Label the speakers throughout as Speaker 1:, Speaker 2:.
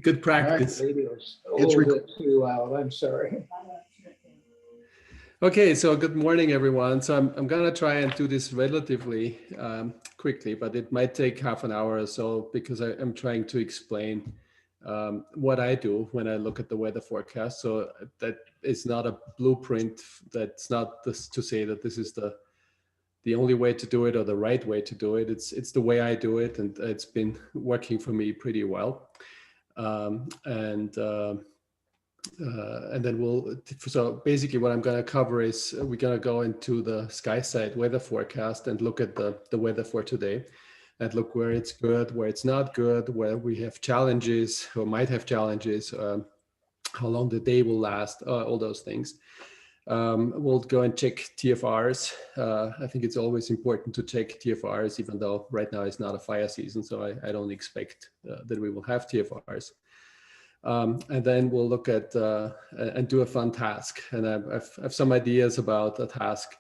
Speaker 1: Good practice.
Speaker 2: My radio's a little bit too loud. I'm sorry.
Speaker 1: Okay, so good morning, everyone. So I'm going to try and do this relatively quickly, but it might take half an hour or so because I'm trying to explain what I do when I look at the weather forecast. So that is not a blueprint. That's not this to say that this is the only way to do it or the right way to do it. It's the way I do it, and it's been working for me pretty well. And then so basically what I'm going to cover is we're going to go into the Skyside weather forecast and look at the weather for today and look where it's good, where it's not good, where we have challenges or might have challenges, how long the day will last, all those things. We'll go and check TFRs. I think it's always important to check TFRs, even though right now it's not a fire season, so I don't expect that we will have TFRs. And then we'll look at and do a fun task. And I've some ideas about a task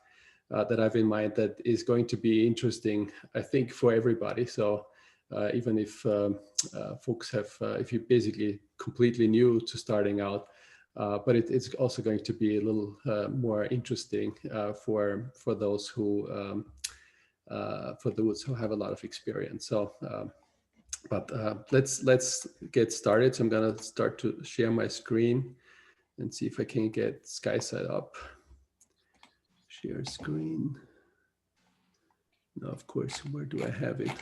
Speaker 1: that I've in mind that is going to be interesting, I think, for everybody. So even if folks have, if you're basically completely new to starting out, but it's also going to be a little more interesting for those who have a lot of experience. So. But let's get started. So I'm going to start to share my screen and see if I can get Skysight up. Share screen. Now, of course, where do I have it?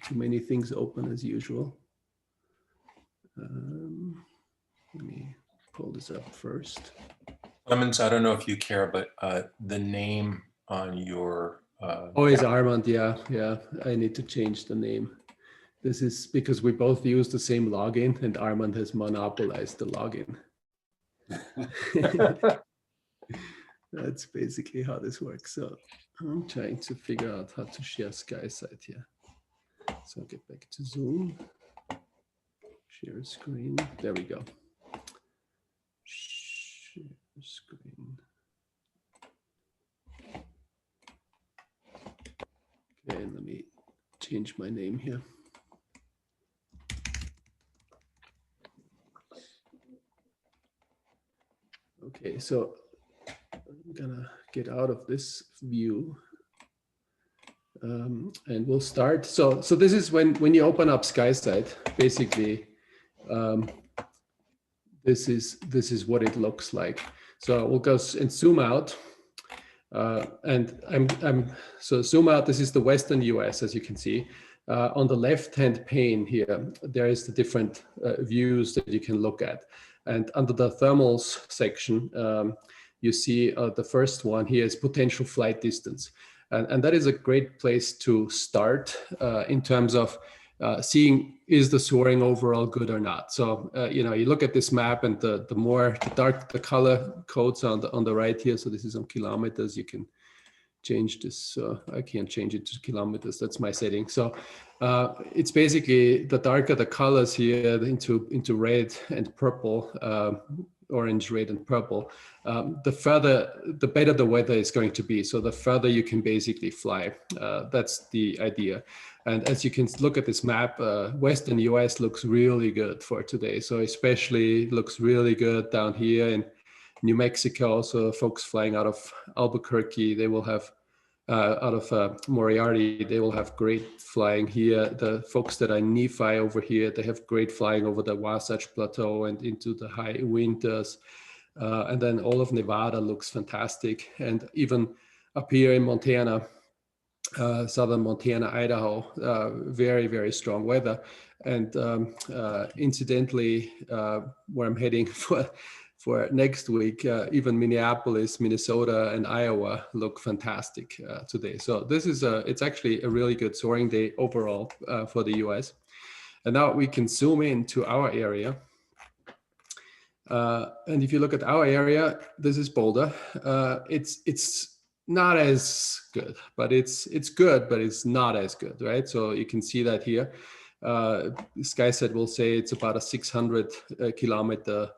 Speaker 1: Too many things open as usual. Let me pull this up first.
Speaker 3: Clemens, I don't know if you care, but the name on your...
Speaker 1: Oh, it's Armand. Yeah. I need to change the name. This is because we both use the same login and Armand has monopolized the login. That's basically how this works. So I'm trying to figure out how to share Skysight here. So I'll get back to Zoom. Share screen. There we go. Share screen. Okay, let me change my name here. Okay, so I'm gonna get out of this view and we'll start. So this is when you open up Skysight, basically, this is what it looks like. So we'll go and zoom out, and so zoom out. This is the Western US, as you can see. On the left-hand pane here, there is the different views that you can look at. And under the thermals section, you see the first one here is potential flight distance. And that is a great place to start in terms of seeing, is the soaring overall good or not? So, you look at this map and the dark the color codes on the right here. So this is on kilometers. You can change this. I can't change it to kilometers. That's my setting. So it's basically the darker the colors here into red and purple, orange, red, and purple, the better the weather is going to be. So the further you can basically fly. That's the idea. And as you can look at this map, Western US looks really good for today. So especially looks really good down here in New Mexico. So folks flying out of Albuquerque, they will have out of Moriarty, they will have great flying here. The folks that are in Nephi over here, they have great flying over the Wasatch Plateau and into the high winters. And then all of Nevada looks fantastic. And even up here in Montana, southern Montana, Idaho, very, very strong weather. And incidentally, where I'm heading for next week, even Minneapolis, Minnesota, and Iowa look fantastic today. So this is it's actually a really good soaring day overall for the US. And now we can zoom into our area. And if you look at our area, this is Boulder. It's not as good, but it's good, but it's not as good, right? So you can see that here. Skysight will say it's about a 600 kilometer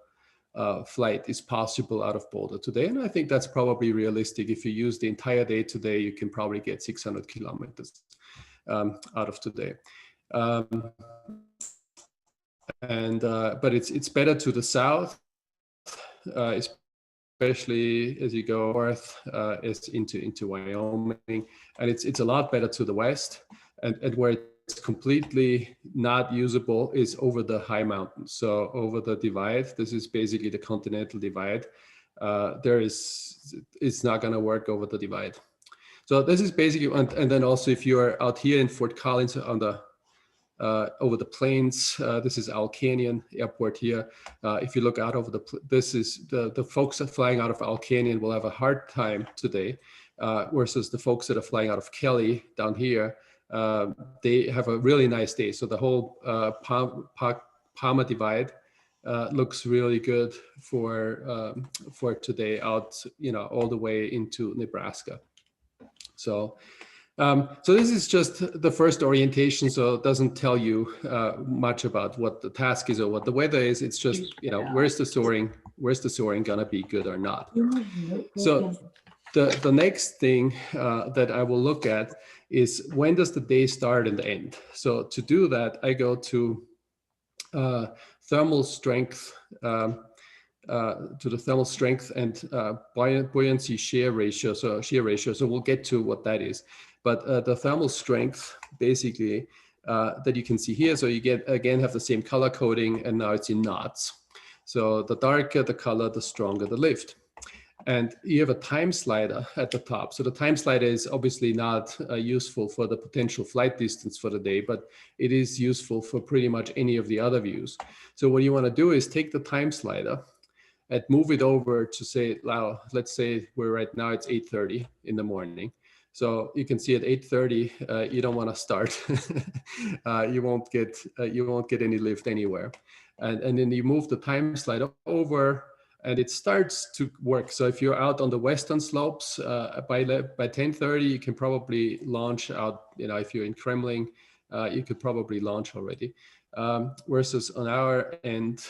Speaker 1: flight is possible out of Boulder today. And I think that's probably realistic. If you use the entire day today, you can probably get 600 kilometers out of today. And but it's better to the south, especially as you go north is into Wyoming, and it's a lot better to the west, and where it's completely not usable is over the high mountains. So over the divide, this is basically the continental divide. It's not going to work over the divide. So this is basically, and then also if you're out here in Fort Collins on the over the plains, this is Owl Canyon Airport here. If you look out over this is the folks that are flying out of Owl Canyon will have a hard time today, versus the folks that are flying out of Kelly down here, they have a really nice day. So the whole Palma Divide looks really good for today out, all the way into Nebraska. So this is just the first orientation, so it doesn't tell you much about what the task is or what the weather is. It's just, where's the soaring gonna be good or not? So the next thing that I will look at is when does the day start and end? So to do that, I go to thermal strength, to the thermal strength and buoyancy shear ratio. So we'll get to what that is. But the thermal strength, basically, that you can see here, so you have the same color coding, and now it's in knots. So the darker the color, the stronger the lift. And you have a time slider at the top. So the time slider is obviously not useful for the potential flight distance for the day, but it is useful for pretty much any of the other views. So what you want to do is take the time slider and move it over to say, well, let's say right now it's 8:30 in the morning. So you can see at 8:30, you don't want to start. You won't get any lift anywhere. And then you move the time slider over, and it starts to work. So if you're out on the western slopes by 10:30, you can probably launch out. If you're in Kremling, you could probably launch already. Versus on our end,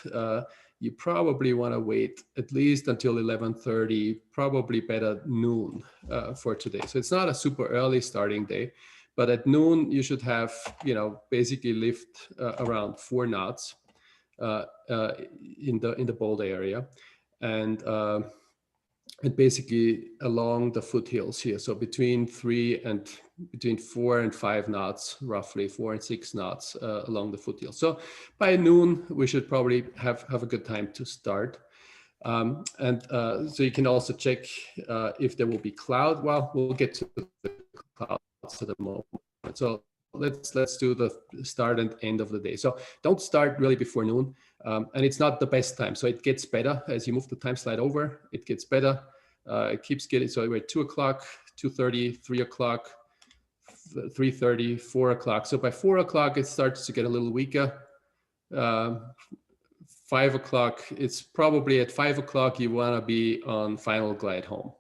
Speaker 1: you probably want to wait at least until 11:30, probably better noon for today. So it's not a super early starting day, but at noon you should have, basically lift around 4 knots in the Boulder area, and basically along the foothills here. So between 4 and 5 knots, roughly 4 and 6 knots along the foothills. So by noon, we should probably have a good time to start. So you can also check if there will be cloud. Well, we'll get to the clouds at the moment. So let's do the start and end of the day. So don't start really before noon. And it's not the best time. So it gets better as you move the time slide over. It gets better. It keeps getting, so we're at 2 o'clock, 2:30, 3 o'clock, 3:30, 4 o'clock. So by 4 o'clock, it starts to get a little weaker. 5 o'clock, it's probably at 5 o'clock, you want to be on final glide home.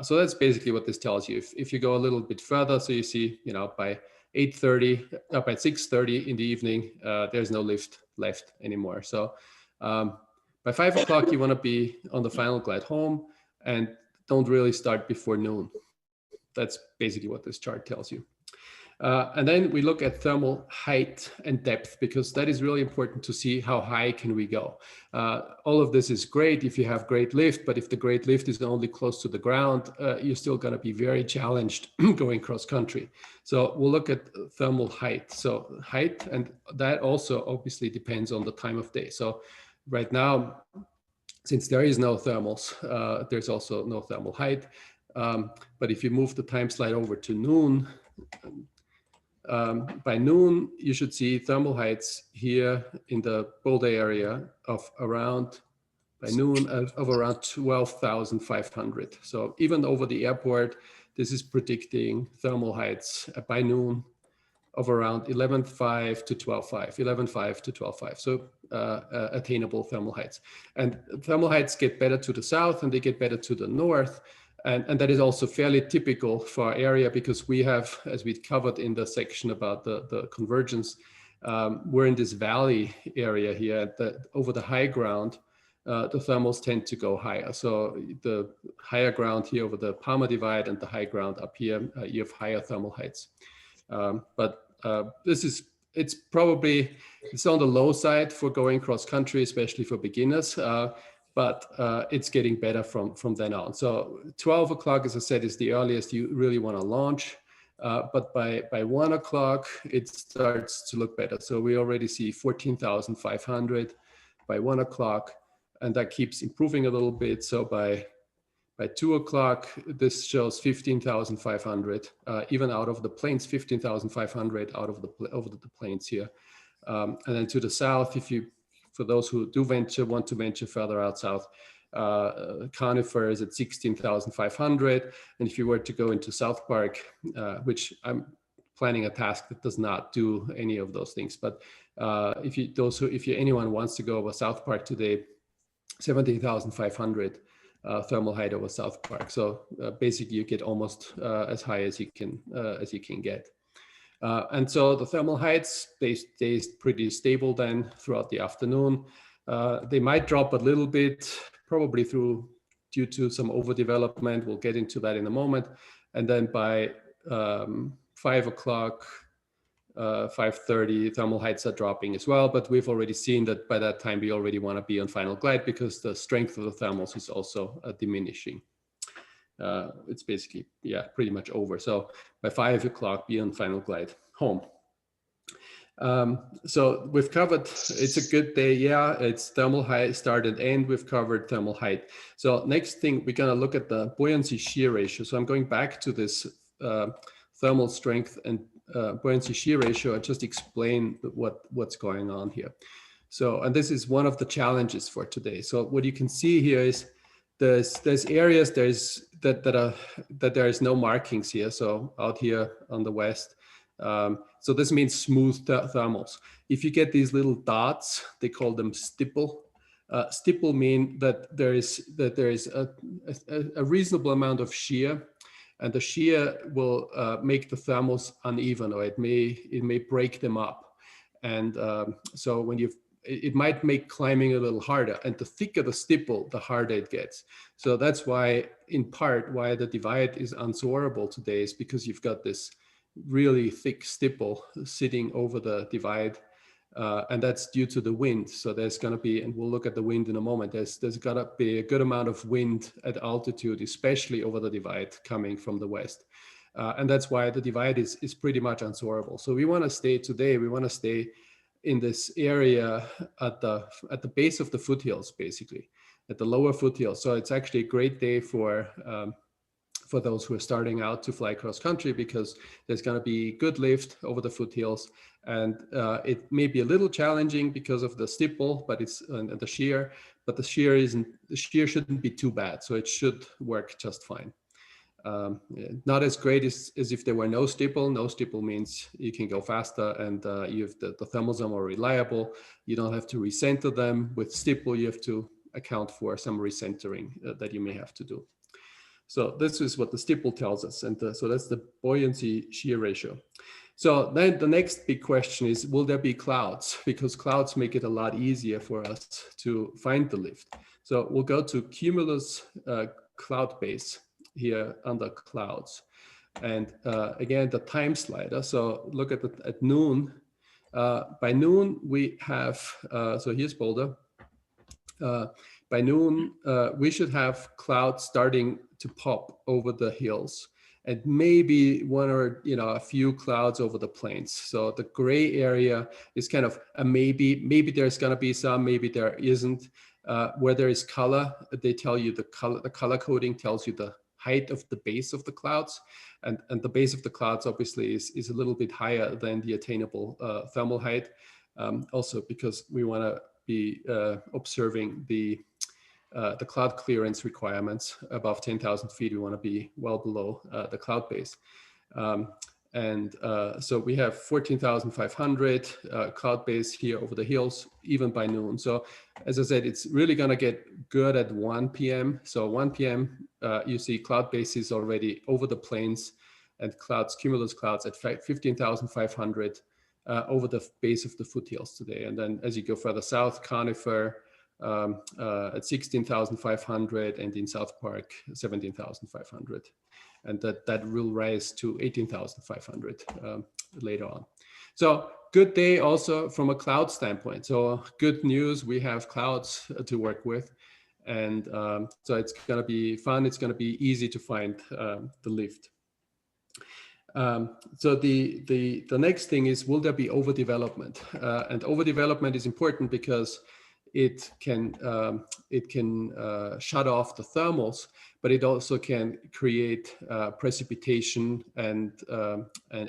Speaker 1: So that's basically what this tells you. If you go a little bit further, so you see, by 8:30, by 6:30 in the evening, there's no lift left anymore. So by 5 o'clock, you want to be on the final glide home, and don't really start before noon. That's basically what this chart tells you. And then we look at thermal height and depth, because that is really important to see how high can we go. All of this is great if you have great lift, but if the great lift is only close to the ground, you're still going to be very challenged going cross country. So we'll look at thermal height. So height, and that also obviously depends on the time of day. So right now, since there is no thermals, there's also no thermal height. But if you move the time slide over to noon, by noon, you should see thermal heights here in the Boulder area of around, by noon, of around 12,500. So even over the airport, this is predicting thermal heights by noon of around 11.5 to 12.5, 11.5 to 12.5. So attainable thermal heights. And thermal heights get better to the south and they get better to the north. And that is also fairly typical for our area, because we have, as we covered in the section about the convergence, we're in this valley area here. Over the high ground, the thermals tend to go higher. So the higher ground here over the Palma Divide and the high ground up here, you have higher thermal heights. But this is it's on the low side for going cross country, especially for beginners. But it's getting better from then on. So 12 o'clock, as I said, is the earliest you really want to launch. But by 1 o'clock, it starts to look better. So we already see 14,500 by 1 o'clock, and that keeps improving a little bit. So by 2 o'clock, this shows 15,500, even out of the plains, 15,500 out of over the plains here. And then to the south, for those who do want to venture further out south, Conifer is at 16,500. And if you were to go into South Park, which I'm planning a task that does not do any of those things, but if anyone wants to go over South Park today, 17,500 thermal height over South Park. So basically, you get almost as high as you can get. And so the thermal heights, they stay pretty stable then throughout the afternoon. They might drop a little bit, probably due to some overdevelopment. We'll get into that in a moment. And then by 5 o'clock, 5:30, thermal heights are dropping as well. But we've already seen that by that time, we already want to be on final glide because the strength of the thermals is also diminishing. It's basically, pretty much over. So by 5 o'clock, be on final glide home. So we've covered, it's a good day. Yeah, it's thermal height, start and end. We've covered thermal height. So next thing, we're going to look at the buoyancy shear ratio. So I'm going back to this thermal strength and buoyancy shear ratio. I just explain what's going on here. So, and this is one of the challenges for today. So what you can see here is there's areas that there is no markings here. So out here on the west, so this means smooth thermals. If you get these little dots, they call them stipple. Stipple mean that there is a reasonable amount of shear, and the shear will make the thermals uneven, or it may break them up. And so when it might make climbing a little harder, and the thicker the stipple, the harder it gets. So that's why, in part, why the divide is unsoarable today, is because you've got this really thick stipple sitting over the divide, and that's due to the wind. So there's going to be, and we'll look at the wind in a moment, there's got to be a good amount of wind at altitude, especially over the divide coming from the west. And that's why the divide is pretty much unsoarable. So we want to stay in this area at the base of the foothills, basically, at the lower foothills. So it's actually a great day for those who are starting out to fly cross country, because there's going to be good lift over the foothills, and it may be a little challenging because of the stipple, but and the shear. But the shear shouldn't be too bad, so it should work just fine. Not as great as if there were no stipple. No stipple means you can go faster, and the thermals are more reliable. You don't have to recenter them. With stipple, you have to account for some recentering that you may have to do. So this is what the stipple tells us, and so that's the buoyancy shear ratio. So then the next big question is, will there be clouds? Because clouds make it a lot easier for us to find the lift. So we'll go to cumulus cloud base here under clouds, and again the time slider. So look at noon. By noon we have so here's Boulder. By noon we should have clouds starting to pop over the hills, and maybe one or a few clouds over the plains. So the gray area is kind of a maybe. Maybe there's going to be some, maybe there isn't. Where there is color, they tell you the color coding tells you the height of the base of the clouds, and the base of the clouds obviously is a little bit higher than the attainable thermal height, also because we want to be observing the cloud clearance requirements. Above 10,000 feet, we want to be well below the cloud base. So we have 14,500 cloud base here over the hills, even by noon. So as I said, it's really going to get good at 1 p.m. So 1 p.m., you see cloud bases already over the plains, and cumulus clouds at 15,500 over the base of the foothills today. And then as you go further south, Conifer at 16,500, and in South Park, 17,500. And that will rise to 18,500 later on. So good day also from a cloud standpoint. So good news, we have clouds to work with. And so it's going to be fun. It's going to be easy to find the lift. So the next thing is, will there be overdevelopment? And overdevelopment is important because it can shut off the thermals, but it also can create precipitation and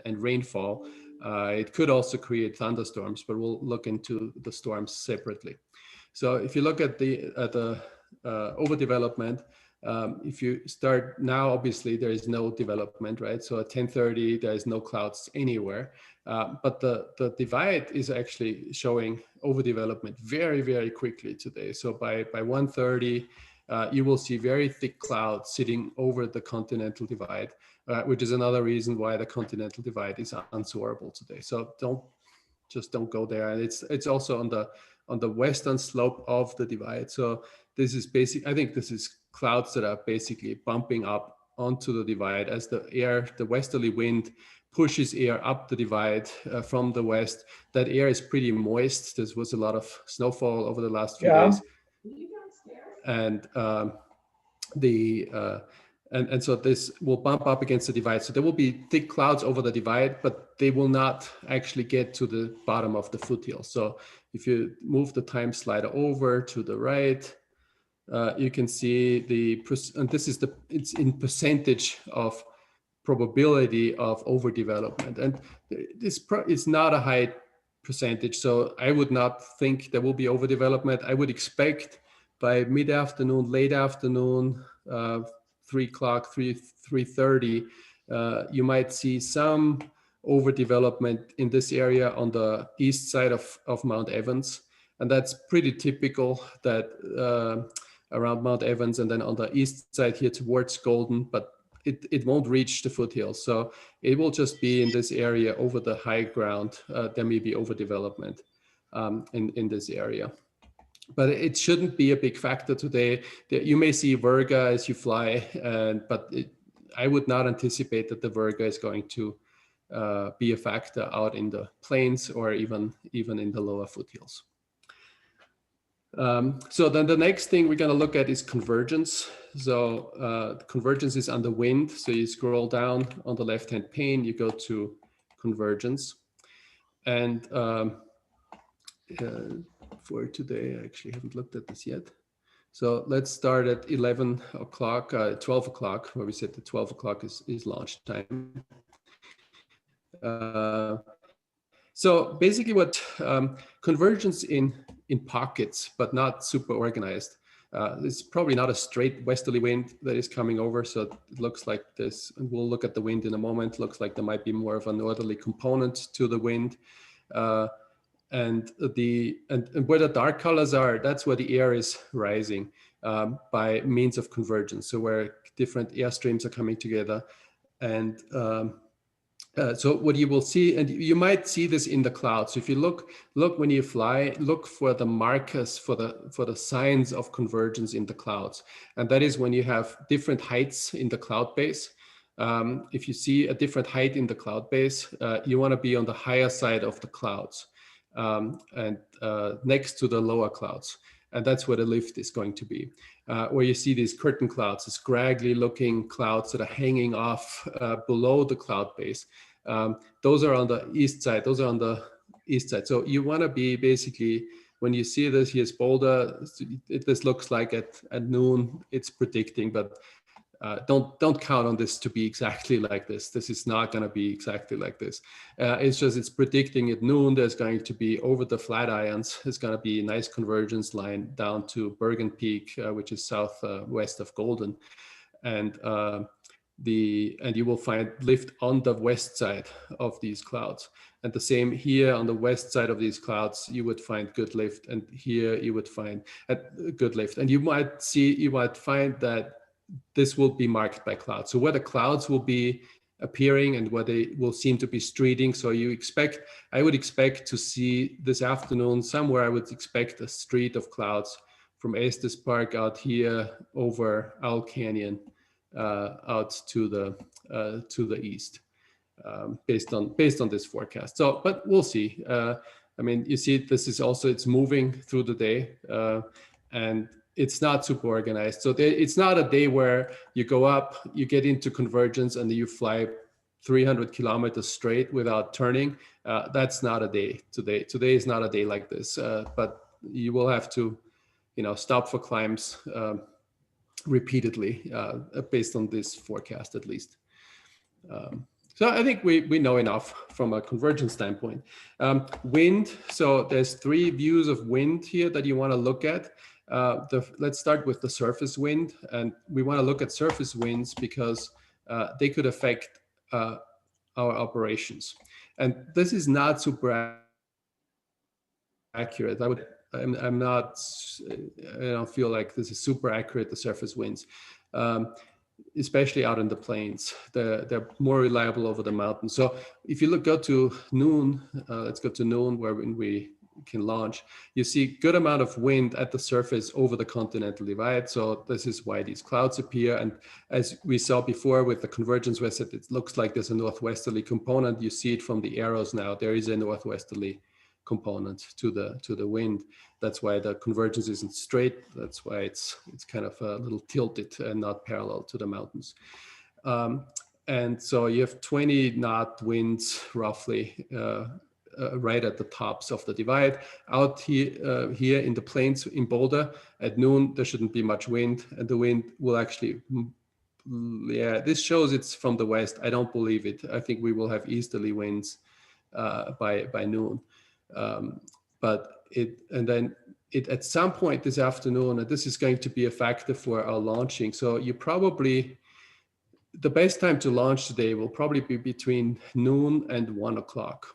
Speaker 1: rainfall. It could also create thunderstorms, but we'll look into the storms separately. So if you look at the overdevelopment, if you start now, obviously there is no development, right? So at 10:30, there is no clouds anywhere. But the divide is actually showing overdevelopment very, very quickly today. So by 1:30, you will see very thick clouds sitting over the continental divide, which is another reason why the continental divide is unsoarable today. So don't go there. And it's also on the western slope of the divide. So this is I think this is clouds that are basically bumping up onto the divide as the westerly wind pushes air up the divide from the west. That air is pretty moist. There was a lot of snowfall over the last few days. And and so this will bump up against the divide. So there will be thick clouds over the divide, but they will not actually get to the bottom of the foothill. So if you move the time slider over to the right, you can see and this is it's in percentage of probability of overdevelopment. And this is not a high percentage. So I would not think there will be overdevelopment. I would expect by mid-afternoon, late afternoon, 3 o'clock, 3:30, you might see some overdevelopment in this area on the east side of Mount Evans. And that's pretty typical that around Mount Evans and then on the east side here towards Golden, but it won't reach the foothills. So it will just be in this area over the high ground. There may be overdevelopment in this area. But it shouldn't be a big factor today. You may see virga as you fly, but I would not anticipate that the virga is going to be a factor out in the plains or even in the lower foothills. So then the next thing we're going to look at is convergence. So convergence is under wind. So you scroll down on the left-hand pane, you go to convergence. And for today, I actually haven't looked at this yet. So let's start at 11 o'clock, 12 o'clock, where we said that 12 o'clock is launch time. So basically what convergence in pockets, but not super organized. It's probably not a straight westerly wind that is coming over. So it looks like this, and we'll look at the wind in a moment. Looks like there might be more of a northerly component to the wind. And where the dark colors are, that's where the air is rising by means of convergence. So where different air streams are coming together. And so what you will see, and you might see this in the clouds. So if you look when you fly, look for the markers for the signs of convergence in the clouds. And that is when you have different heights in the cloud base. If you see a different height in the cloud base, you want to be on the higher side of the clouds. And next to the lower clouds. And that's where the lift is going to be. Where you see these curtain clouds, these scraggly looking clouds that are hanging off below the cloud base. Those are on the east side. Those are on the east side. So you want to be basically, when you see this, here's Boulder. This looks like at noon, it's predicting, but don't count on this to be exactly like this. This is not going to be exactly like this. It's predicting at noon, there's going to be over the Flatirons, there's going to be a nice convergence line down to Bergen Peak, which is southwest of Golden. And you will find lift on the west side of these clouds. And the same here on the west side of these clouds, you would find good lift. And here you would find a good lift. And you might find that this will be marked by clouds. So where the clouds will be appearing and where they will seem to be streeting. So I would expect to see this afternoon somewhere, I would expect a street of clouds from Estes Park out here over Owl Canyon out to the east. based on this forecast. So, but we'll see. I mean, you see, this is also, it's moving through the day, and it's not super organized. So it's not a day where you go up, you get into convergence, and you fly 300 kilometers straight without turning. That's not a day today. Today is not a day like this, but you will have to, stop for climbs repeatedly based on this forecast at least. So I think we know enough from a convergence standpoint. Wind, so there's 3 views of wind here that you want to look at. Let's start with the surface wind, and we want to look at surface winds because they could affect our operations. And this is not super accurate. I'm not, I don't feel like this is super accurate, the surface winds. Especially out in the plains, they're more reliable over the mountains. So if you go to noon, let's go to noon where we can launch, you see good amount of wind at the surface over the continental divide. So this is why these clouds appear. And as we saw before with the convergence west, it looks like there's a northwesterly component. You see it from the arrows now. There is a northwesterly component to the wind. That's why the convergence isn't straight. That's why it's kind of a little tilted and not parallel to the mountains. And so you have 20 knot winds roughly right at the tops of the divide. Out here in the plains in Boulder at noon, there shouldn't be much wind, and the wind will actually, yeah, this shows it's from the west. I don't believe it. I think we will have easterly winds by noon. At some point this afternoon, and this is going to be a factor for our launching. So the best time to launch today will probably be between noon and 1 o'clock.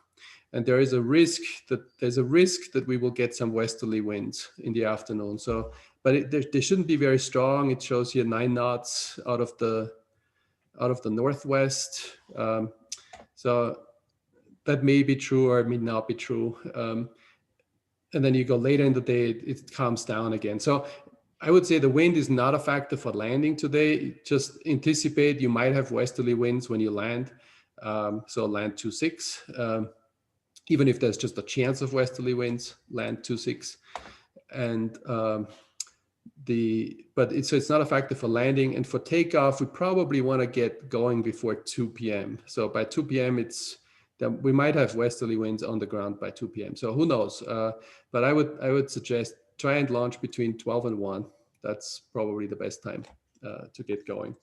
Speaker 1: And there is a risk that we will get some westerly winds in the afternoon. So, but they shouldn't be very strong. It shows here 9 knots out of the northwest. So that may be true or it may not be true. And then you go later in the day, it calms down again. So I would say the wind is not a factor for landing today. Just anticipate you might have westerly winds when you land. So land 2-6. Even if there's just a chance of westerly winds, land 2-6. And it's not a factor for landing. And for takeoff, we probably want to get going before 2 p.m. So by 2 p.m. we might have westerly winds on the ground by 2 p.m. So who knows? But I would suggest try and launch between 12 and 1. That's probably the best time to get going.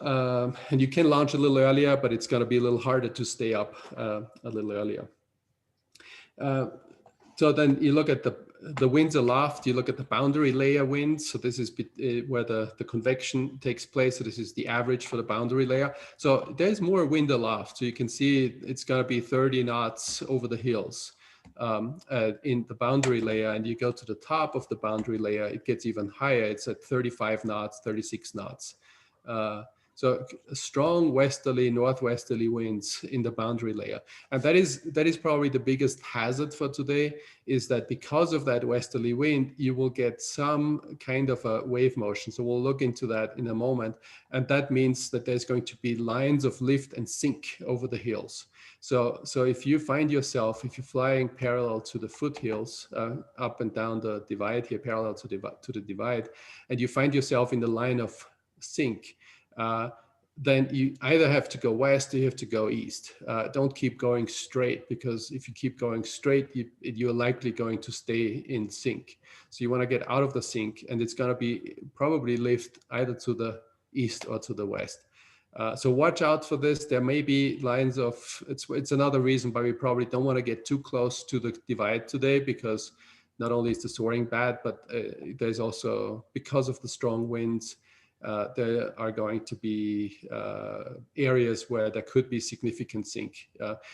Speaker 1: And you can launch a little earlier, but it's going to be a little harder to stay up a little earlier. So then you look at the winds aloft, you look at the boundary layer winds. So this is where the convection takes place. So this is the average for the boundary layer. So there's more wind aloft. So you can see it's going to be 30 knots over the hills in the boundary layer. And you go to the top of the boundary layer, it gets even higher. It's at 35 knots, 36 knots. So strong westerly, northwesterly winds in the boundary layer. And that is probably the biggest hazard for today, is that because of that westerly wind, you will get some kind of a wave motion. So we'll look into that in a moment. And that means that there's going to be lines of lift and sink over the hills. So if you find yourself, if you're flying parallel to the foothills, up and down the divide here, parallel to the divide, and you find yourself in the line of sink, then you either have to go west or you have to go east. Don't keep going straight, because if you keep going straight, you're likely going to stay in sink. So you want to get out of the sink, and it's going to be probably lift either to the east or to the west. So watch out for this. There may be lines of, it's another reason why we probably don't want to get too close to the divide today, because not only is the soaring bad, but there's also, because of the strong winds, there are going to be areas where there could be significant sink.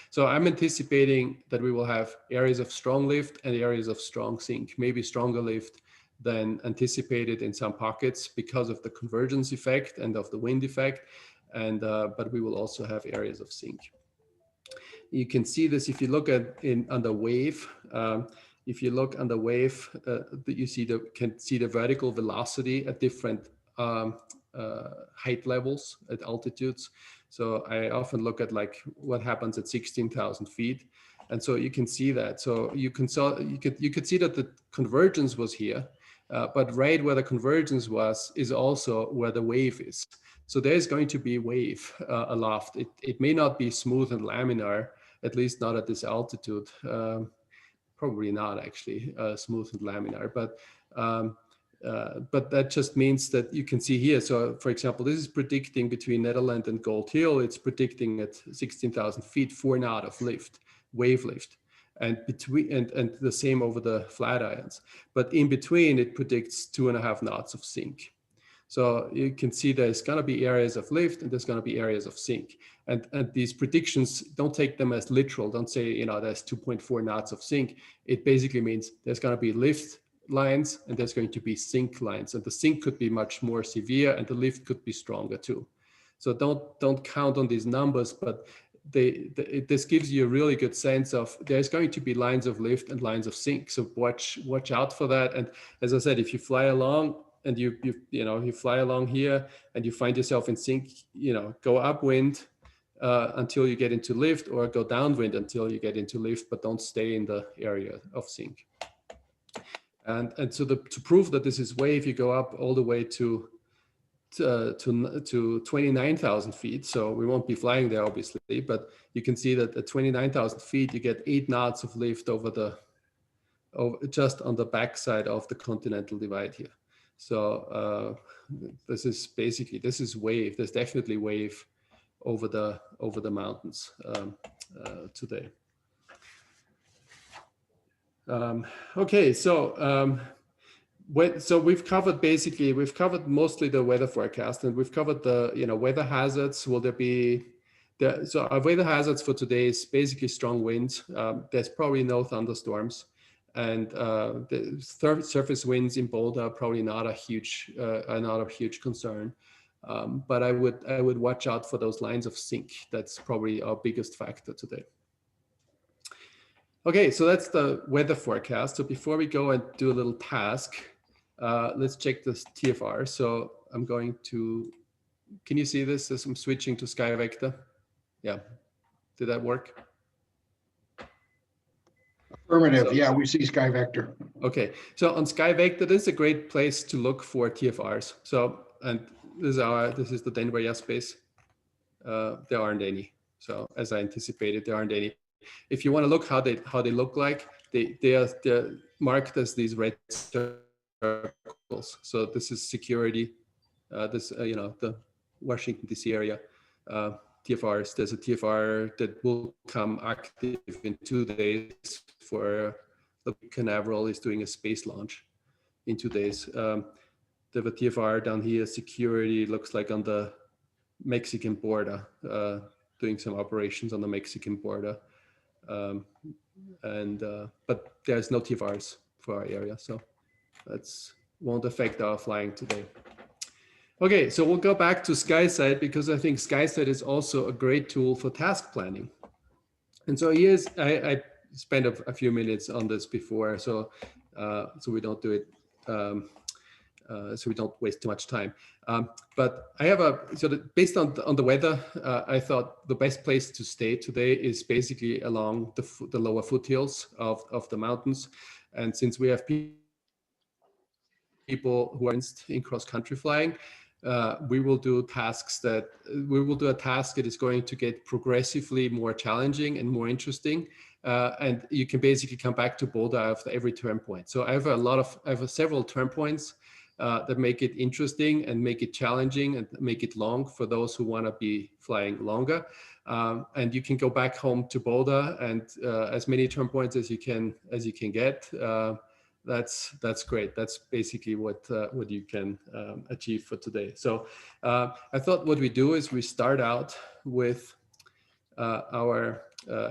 Speaker 1: So I'm anticipating that we will have areas of strong lift and areas of strong sink, maybe stronger lift than anticipated in some pockets because of the convergence effect and of the wind effect. And but we will also have areas of sink. You can see this if you look at on the wave. If you look on the wave, you can see the vertical velocity at different height levels, at altitudes. So I often look at like what happens at 16,000 feet. And so you can see that. So you could see that the convergence was here, but right where the convergence was is also where the wave is. So there's going to be wave aloft. It may not be smooth and laminar, at least not at this altitude. Probably not actually smooth and laminar, but that just means that you can see here. So for example, this is predicting between Netherlands and Gold Hill. It's predicting at 16,000 feet, 4 knot of lift, wave lift. And and the same over the Flatirons. But in between, it predicts 2.5 knots of sink. So you can see there's going to be areas of lift and there's going to be areas of sink. And these predictions, don't take them as literal. Don't say, you know, there's 2.4 knots of sink. It basically means there's going to be lift lines and there's going to be sink lines. And the sink could be much more severe and the lift could be stronger too. So don't count on these numbers, but this gives you a really good sense of there's going to be lines of lift and lines of sink. So watch out for that. And as I said, if you fly along, and you fly along here and you find yourself in sink, you know, go upwind until you get into lift, or go downwind until you get into lift, but don't stay in the area of sink. And so to prove that this is wave, you go up all the way to 29,000 feet. So we won't be flying there obviously, but you can see that at 29,000 feet, you get 8 knots of lift over just on the backside of the continental divide here. So this is wave. There's definitely wave over the mountains today. Okay, so we've covered mostly the weather forecast, and we've covered the weather hazards. Will there be so our weather hazards for today is basically strong winds. There's probably no thunderstorms. And the surface winds in Boulder are probably not a huge concern, but I would watch out for those lines of sink. That's probably our biggest factor today. Okay, so that's the weather forecast. So before we go and do a little task, let's check this TFR. So I'm going to. Can you see this as I'm switching to Sky Vector? Yeah, did that work?
Speaker 4: Affirmative. Yeah, we see Sky Vector.
Speaker 1: Okay, so on Sky Vector, this is a great place to look for TFRs. So, and this is the Denver airspace. There aren't any. So as I anticipated, there aren't any. If you want to look how they look like, they're marked as these red circles. So this is security. The Washington DC area. TFRs. There's a TFR that will come active in 2 days for the Canaveral is doing a space launch in 2 days. They have a TFR down here, security, looks like on the Mexican border, doing some operations on the Mexican border. But there's no TFRs for our area, so that's won't affect our flying today. Okay, so we'll go back to Skysight because I think Skysight is also a great tool for task planning. And so here's, I spent a few minutes on this before, so we don't do it, so we don't waste too much time. But I have based on the weather, I thought the best place to stay today is basically along the lower foothills of the mountains. And since we have people who are in cross-country flying, we will do a task that is going to get progressively more challenging and more interesting. And you can basically come back to Boulder after every turn point. So I have several turn points that make it interesting and make it challenging and make it long for those who want to be flying longer. And you can go back home to Boulder and as many turn points as you can get. That's great. That's basically what you can achieve for today. So I thought what we do is we start out with our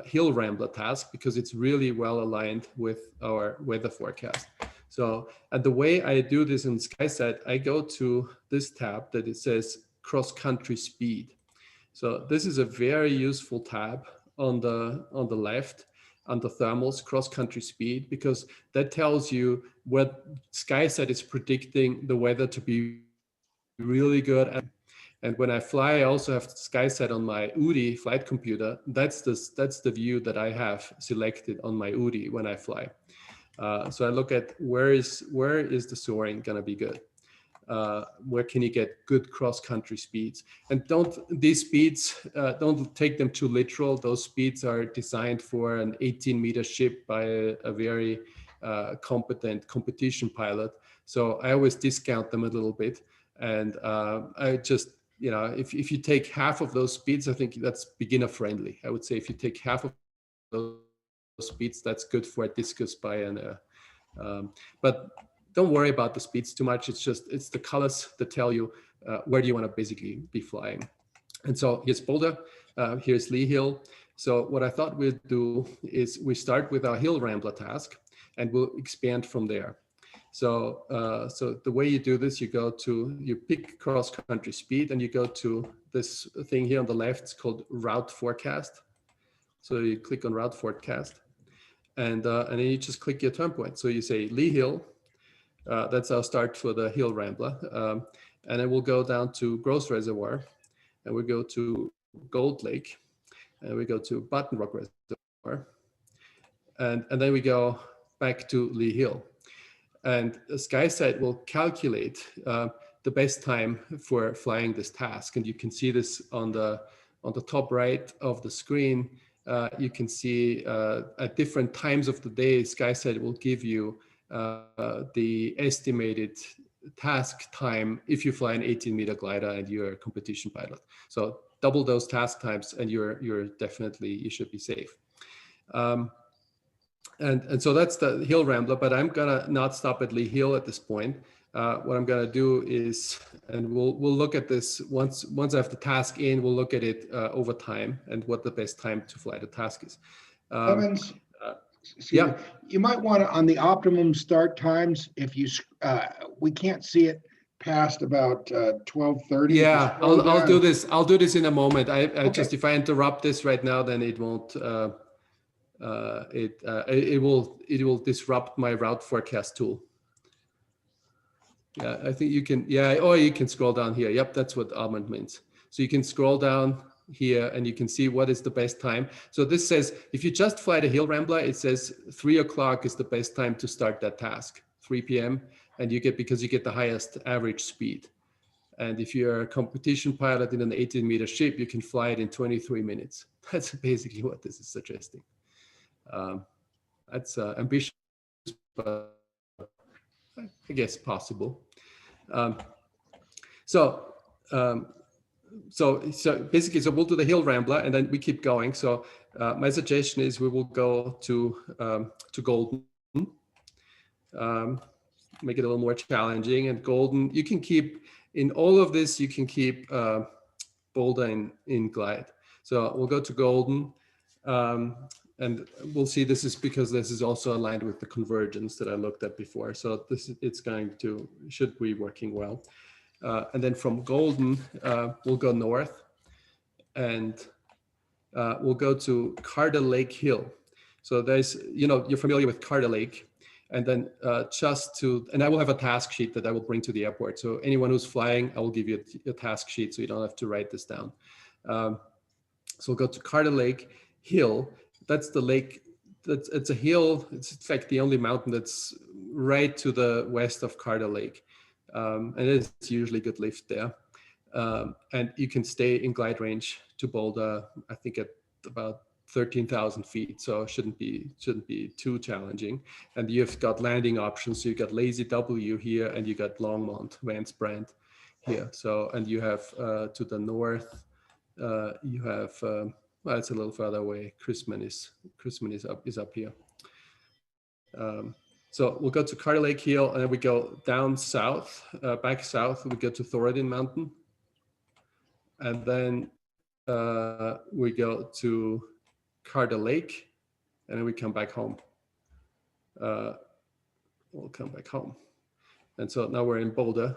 Speaker 1: hill rambler task because it's really well aligned with our weather forecast. So and the way I do this in Skysight, I go to this tab that it says cross-country speed. So this is a very useful tab on the left under thermals, cross-country speed, because that tells you what Skysight is predicting the weather to be really good at. And when I fly, I also have Skysight on my UDI flight computer. That's the view that I have selected on my UDI when I fly. So I look at where is the soaring going to be good? Where can you get good cross-country speeds? And these speeds, don't take them too literal. Those speeds are designed for an 18-meter ship by a very competent competition pilot. So I always discount them a little bit. And I just, if you take half of those speeds, I think that's beginner friendly. I would say if you take half of those speeds, that's good for a discus Pioneer. But don't worry about the speeds too much. It's the colors that tell you where do you want to basically be flying. And so here's Boulder, here's Lee Hill. So what I thought we'd do is we start with our hill rambler task and we'll expand from there. So the way you do this, you pick cross-country speed and you go to this thing here on the left. It's called route forecast. So you click on route forecast and then you just click your turn point. So you say Lee Hill, that's our start for the hill rambler. And then we'll go down to Gross Reservoir and we go to Gold Lake and we go to Button Rock Reservoir. And then we go back to Lee Hill. And Skysight will calculate the best time for flying this task. And you can see this on the top right of the screen. You can see at different times of the day, Skysight will give you the estimated task time if you fly an 18-meter glider and you're a competition pilot. So double those task times and you should be safe. And so that's the hill rambler, but I'm gonna not stop at Lee Hill at this point. What I'm gonna do is, and we'll look at this once I have the task in, we'll look at it over time and what the best time to fly the task is.
Speaker 4: Clemens,
Speaker 1: yeah,
Speaker 4: you might want to, on the optimum start times, if you, we can't see it past about 12:30.
Speaker 1: Yeah, I'll do this. I'll do this in a moment. Okay. Just, if I interrupt this right now, then it won't. It will disrupt my route forecast tool. Yeah, I think you can. Yeah, or you can scroll down here. Yep, that's what almond means. So you can scroll down here and you can see what is the best time. So this says if you just fly the hill rambler, it says 3 o'clock is the best time to start that task. 3 p.m. and because you get the highest average speed. And if you're a competition pilot in an 18-meter ship, you can fly it in 23 minutes. That's basically what this is suggesting. That's ambitious, but I guess possible. So basically, we'll do the hill rambler and then we keep going. So my suggestion is we will go to Golden, make it a little more challenging. And Golden, you can keep in all of this. You can keep Boulder in glide. So we'll go to Golden. And we'll see this is because this is also aligned with the convergence that I looked at before. So should be working well. And then from Golden, we'll go north and we'll go to Carter Lake Hill. So there's, you're familiar with Carter Lake. And then and I will have a task sheet that I will bring to the airport. So anyone who's flying, I will give you a task sheet so you don't have to write this down. So we'll go to Carter Lake Hill. That's the lake. It's a hill. It's like the only mountain that's right to the west of Carter Lake. And it's usually good lift there. And you can stay in glide range to Boulder, I think at about 13,000 feet. So it shouldn't be too challenging. And you've got landing options. So you got Lazy W here and you got Longmont, Vance Brand here. So, and you have to the north, you have, well, it's a little further away. Chrisman is up here. So we'll go to Carter Lake Hill and then we go down south, back south. We go to Thoradin Mountain, and then we go to Carter Lake, and then we come back home. We'll come back home, and so now we're in Boulder.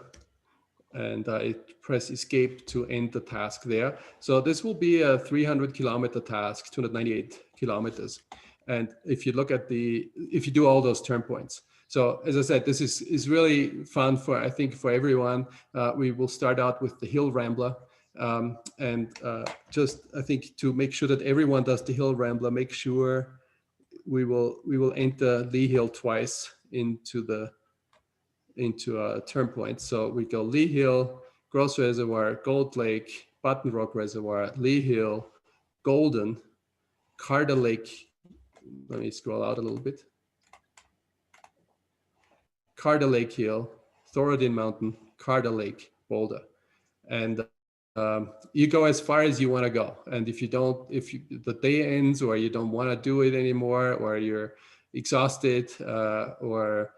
Speaker 1: And I press escape to end the task there. So this will be a 300-kilometer task, 298 kilometers. And if you look at if you do all those turn points. So as I said, this is really fun I think for everyone. We will start out with the hill rambler. Just I think to make sure that everyone does the hill rambler, make sure we will enter Lee Hill twice into a turn point. So we go Lee Hill, Gross Reservoir, Gold Lake, Button Rock Reservoir, Lee Hill, Golden, Carter Lake. Let me scroll out a little bit. Carter Lake Hill, Thoradin Mountain, Carter Lake, Boulder. And you go as far as you want to go. And if the day ends or you don't want to do it anymore, or you're exhausted, or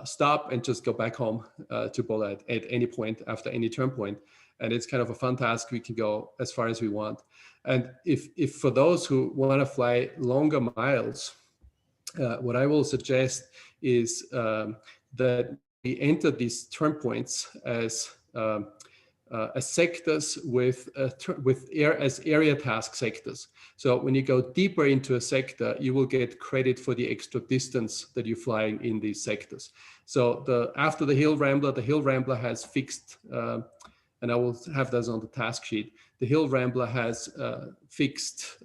Speaker 1: stop and just go back home to Boulder at any point after any turn point. And it's kind of a fun task. We can go as far as we want. And if for those who want to fly longer miles, what I will suggest is that we enter these turn points as sectors with area task sectors. So when you go deeper into a sector, you will get credit for the extra distance that you're flying in these sectors. So after the Hill Rambler has fixed, and I will have those on the task sheet. The Hill Rambler has fixed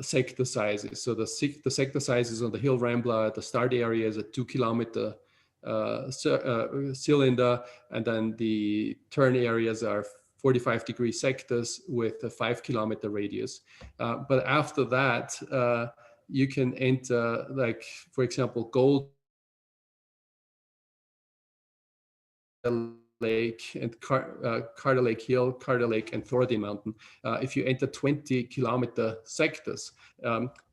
Speaker 1: sector sizes. So the sector sizes on the Hill Rambler, the start area is a 2 kilometer cylinder, and then the turn areas are 45-degree sectors with a 5 kilometer radius. But after that, you can enter, like, for example, Gold Lake and Carter Lake Hill, Carter Lake and Thoradin Mountain. If you enter 20 kilometer sectors,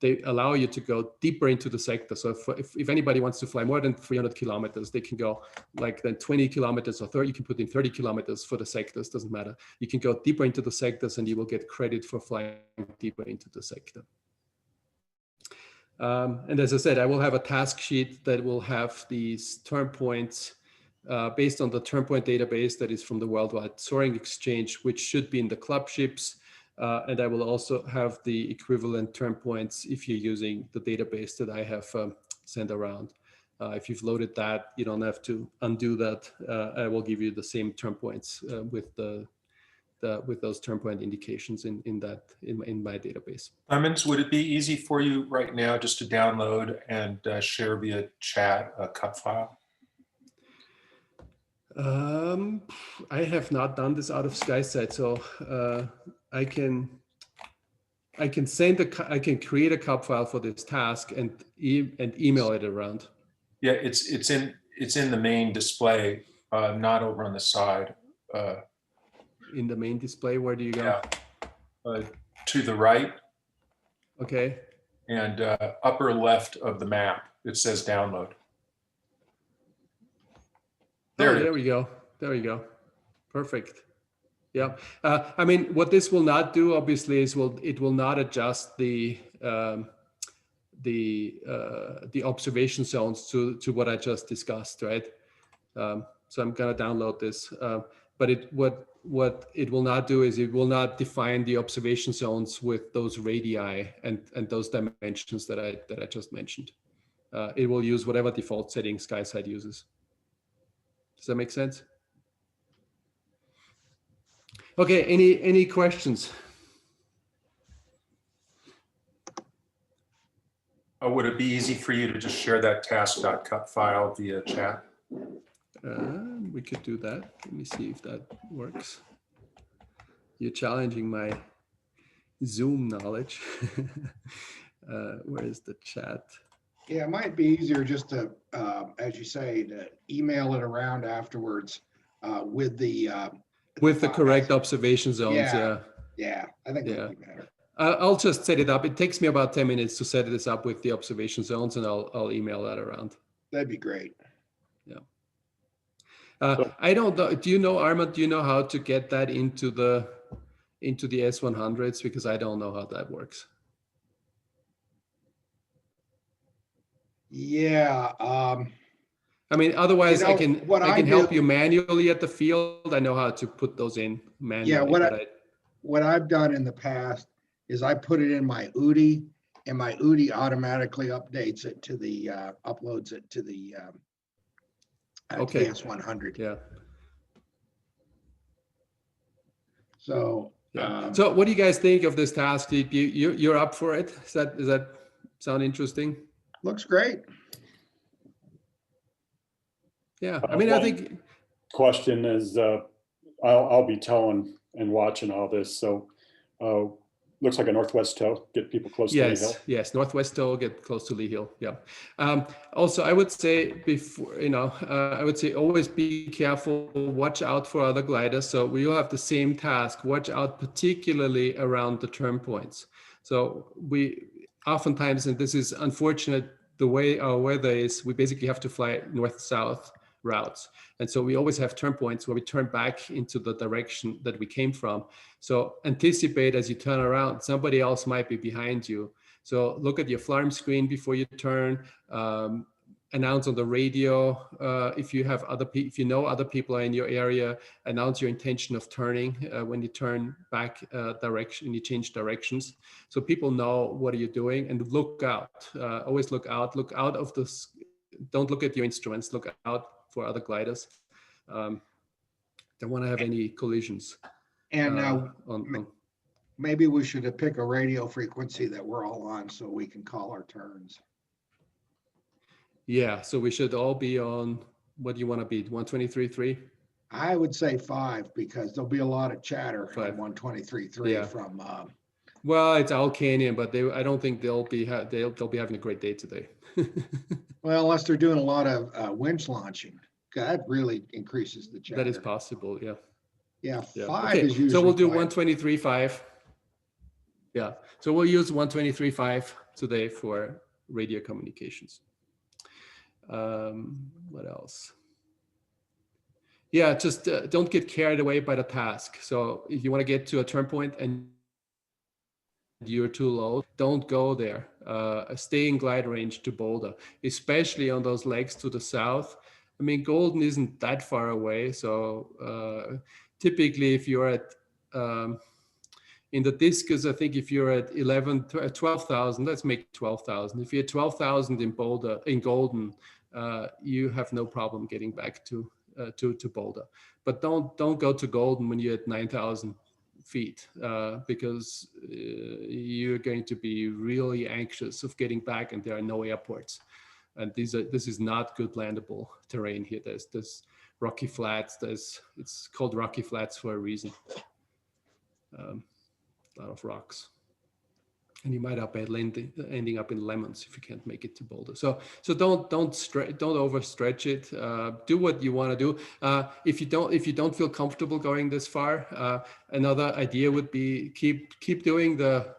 Speaker 1: they allow you to go deeper into the sector. So if anybody wants to fly more than 300 kilometers, they can go like then 20 kilometers or 30, you can put in 30 kilometers for the sectors, doesn't matter. You can go deeper into the sectors and you will get credit for flying deeper into the sector. And as I said, I will have a task sheet that will have these turn points based on the turn point database that is from the Worldwide Soaring Exchange, which should be in the club ships. And I will also have the equivalent turn points if you're using the database that I have sent around. If you've loaded that, you don't have to undo that. I will give you the same turn points with those turn point indications in my database.
Speaker 3: Clemens, would it be easy for you right now just to download and share via chat a cut file?
Speaker 1: I have not done this out of Skysight, so I can create a CUP file for this task and email it around.
Speaker 3: Yeah, it's in the main display, not over on the side.
Speaker 1: In the main display, where do you go?
Speaker 3: Yeah, to the right.
Speaker 1: Okay.
Speaker 3: And upper left of the map, it says download.
Speaker 1: There we go. There we go. Perfect. Yeah. I mean, what this will not do, obviously, is it will not adjust the observation zones to what I just discussed, right? So I'm gonna download this. But what it will not do is it will not define the observation zones with those radii and those dimensions that I just mentioned. It will use whatever default setting Skyside uses. Does that make sense? Okay, any questions?
Speaker 3: Would it be easy for you to just share that task.cut file via chat?
Speaker 1: We could do that. Let me see if that works. You're challenging my Zoom knowledge. Where is the chat?
Speaker 4: Yeah, it might be easier just to, as you say, to email it around afterwards with the
Speaker 1: correct observation zones.
Speaker 4: Yeah, I think that'd be better.
Speaker 1: I'll just set it up. It takes me about 10 minutes to set this up with the observation zones, and I'll email that around.
Speaker 4: That'd be great.
Speaker 1: Yeah. I don't know. Do you know, Armand? Do you know how to get that into the S100s? Because I don't know how that works.
Speaker 4: Yeah.
Speaker 1: I mean, otherwise, I can help
Speaker 4: do,
Speaker 1: you manually at the field. I know how to put those in manually.
Speaker 4: Yeah. What I've done in the past is I put it in my UDI, and my UDI automatically updates it to the uploads it to the
Speaker 1: okay.
Speaker 4: S100.
Speaker 1: Yeah.
Speaker 4: So,
Speaker 1: Yeah. So what do you guys think of this task? You're up for it? Does that sound interesting?
Speaker 4: looks great.
Speaker 1: Yeah. I mean, I think
Speaker 5: Question is, I'll be towing and watching all this. So looks like a northwest tow, get people close to Lee Hill.
Speaker 1: Yes, northwest tow, get close to Lee Hill. Yeah. Also, I would say before, I would say always be careful, watch out for other gliders. So we all have the same task, watch out particularly around the turn points. So we oftentimes, and this is unfortunate, the way our weather is, we basically have to fly north-south routes. And so we always have turn points where we turn back into the direction that we came from. So anticipate as you turn around, somebody else might be behind you. So look at your flarm screen before you turn, announce on the radio. If you have if you know other people are in your area, announce your intention of turning when you turn back direction, you change directions. So people know what are you doing, and look out, always look out of this. Don't look at your instruments, look out for other gliders. Don't want to have any collisions.
Speaker 4: And now maybe we should pick a radio frequency that we're all on so we can call our turns.
Speaker 1: Yeah, so we should all be on, what do you want to be, 123.3?
Speaker 4: I would say 5 because there'll be a lot of chatter
Speaker 1: 5.
Speaker 4: on 123.3
Speaker 1: Yeah.
Speaker 4: from.
Speaker 1: Well, it's Owl Canyon, but I don't think they'll be having a great day today.
Speaker 4: Well, unless they're doing a lot of winch launching, that really increases the chatter.
Speaker 1: That is possible, yeah.
Speaker 4: Yeah,
Speaker 1: Yeah.
Speaker 4: 5
Speaker 1: Okay,
Speaker 4: is usually.
Speaker 1: so we'll do
Speaker 4: quiet.
Speaker 1: 123.5. Yeah, so we'll use 123.5 today for radio communications. What else? Yeah, just don't get carried away by the task. So if you want to get to a turn point and you're too low, don't go there. Stay in glide range to Boulder, especially on those legs to the south. I mean, Golden isn't that far away. So typically if you're at, in the discus, I think if you're at 12,000, let's make 12,000. If you're at 12,000 in Boulder, in Golden, you have no problem getting back to Boulder. But don't go to Golden when you're at 9,000 feet because you're going to be really anxious of getting back, and there are no airports. And this is not good landable terrain here. There's rocky flats. It's called rocky flats for a reason. A lot of rocks, and you might ending up in lemons if you can't make it to Boulder. So don't overstretch it. Do what you want to do. If you don't feel comfortable going this far, another idea would be keep doing the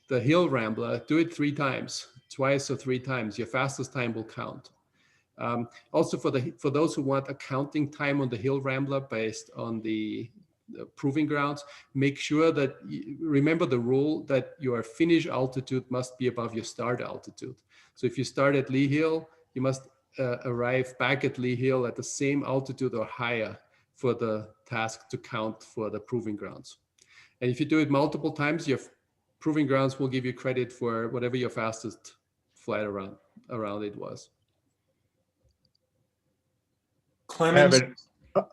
Speaker 1: hill rambler. Do it 3 times, twice or 3 times. Your fastest time will count. Also for those who want a counting time on the hill rambler based on the proving grounds, make sure that remember the rule that your finish altitude must be above your start altitude. So if you start at Lee Hill, you must arrive back at Lee Hill at the same altitude or higher for the task to count for the proving grounds. And if you do it multiple times, your proving grounds will give you credit for whatever your fastest flight around it was.
Speaker 3: Clemens,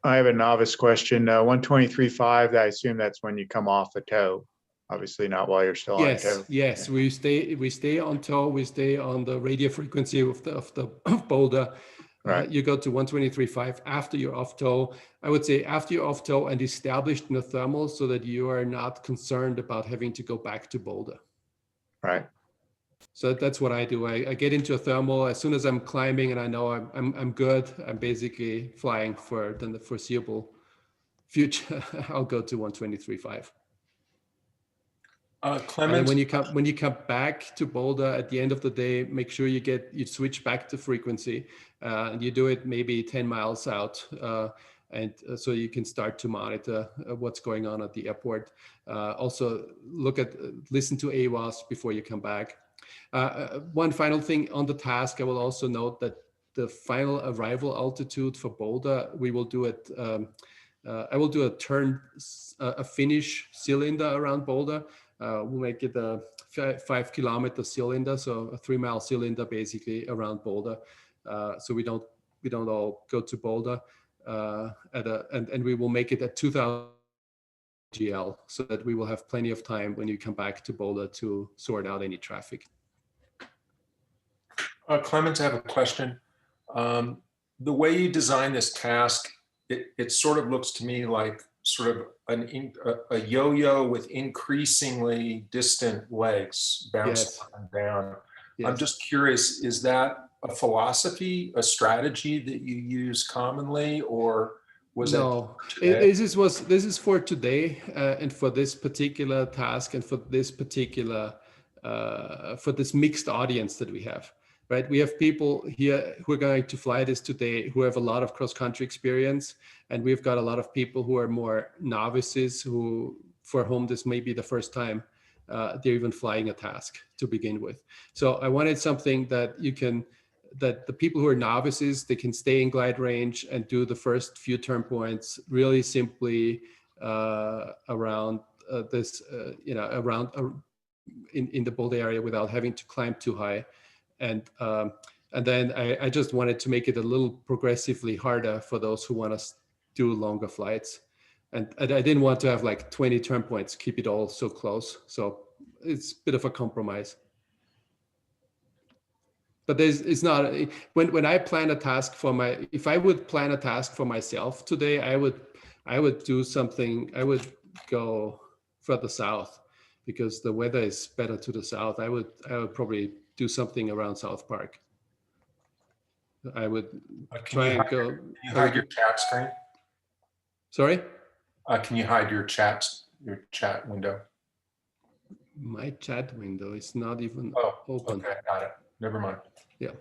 Speaker 6: I have a novice question. 123.5, I assume that's when you come off a tow. Obviously not while you're still on tow.
Speaker 1: Yes, we stay on tow. We stay on the radio frequency of the Boulder.
Speaker 6: Right.
Speaker 1: You go to 123.5 after you're off tow. I would say after you're off tow and established in the thermal, so that you are not concerned about having to go back to Boulder.
Speaker 6: Right.
Speaker 1: So that's what I do. I get into a thermal as soon as I'm climbing and I know I'm good. I'm basically flying for the foreseeable future. I'll go to 123.5.
Speaker 3: Clemens,
Speaker 1: and then when you come back to Boulder at the end of the day, make sure you switch back to frequency, and you do it maybe 10 miles out, and so you can start to monitor what's going on at the airport. Also listen to AWAS before you come back. One final thing on the task, I will also note that the final arrival altitude for Boulder, we will do it. I will do a finish cylinder around Boulder. We'll make it a 5 kilometer cylinder, so a 3 mile cylinder basically around Boulder. So we don't all go to Boulder and we will make it at 2,000 GL so that we will have plenty of time when you come back to Boulder to sort out any traffic.
Speaker 3: Clemens, I have a question. The way you design this task, it sort of looks to me like sort of a yo-yo with increasingly distant legs bouncing
Speaker 1: Yes.
Speaker 3: up and down.
Speaker 1: Yes.
Speaker 3: I'm just curious, is that a philosophy, a strategy that you use commonly, or was
Speaker 1: no,
Speaker 3: it
Speaker 1: this is for today and for this particular task and for this particular for this mixed audience that we have, right? We have people here who are going to fly this today who have a lot of cross-country experience, and we've got a lot of people who are more novices for whom this may be the first time they're even flying a task to begin with. So I wanted something that that the people who are novices, they can stay in glide range and do the first few turn points really simply around in the Boulder area without having to climb too high. And then I just wanted to make it a little progressively harder for those who want to do longer flights. And I didn't want to have like 20 turn points, keep it all so close. So it's a bit of a compromise. But it's not, when I plan a task if I would plan a task for myself today, I would do something, I would go further south because the weather is better to the south. I would probably do something around South Park. I would try and go.
Speaker 3: Can you hide your chat screen?
Speaker 1: Sorry?
Speaker 3: Can you hide your chat window?
Speaker 1: My chat window is not even open.
Speaker 3: Okay, got it. Never mind.
Speaker 1: Yeah.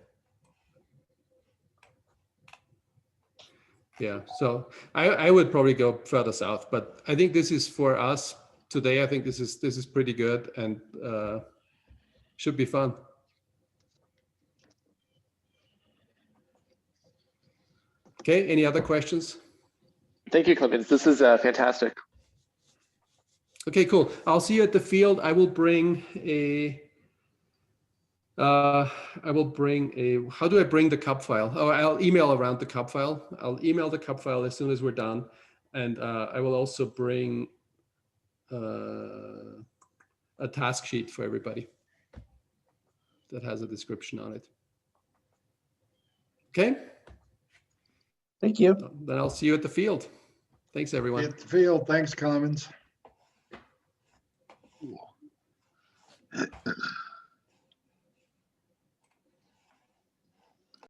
Speaker 1: Yeah, so I would probably go further south, but I think this is for us today. I think this is pretty good and should be fun. Okay, any other questions?
Speaker 7: Thank you, Clemens. This is fantastic.
Speaker 1: Okay, cool. I'll see you at the field. I will bring a. How do I bring the cup file? Oh, I'll email around the cup file. I'll email the cup file as soon as we're done. And I will also bring a task sheet for everybody that has a description on it. Okay?
Speaker 2: Thank you.
Speaker 1: Then I'll see you at the field. Thanks, everyone.
Speaker 4: At the field. Thanks, Clemens.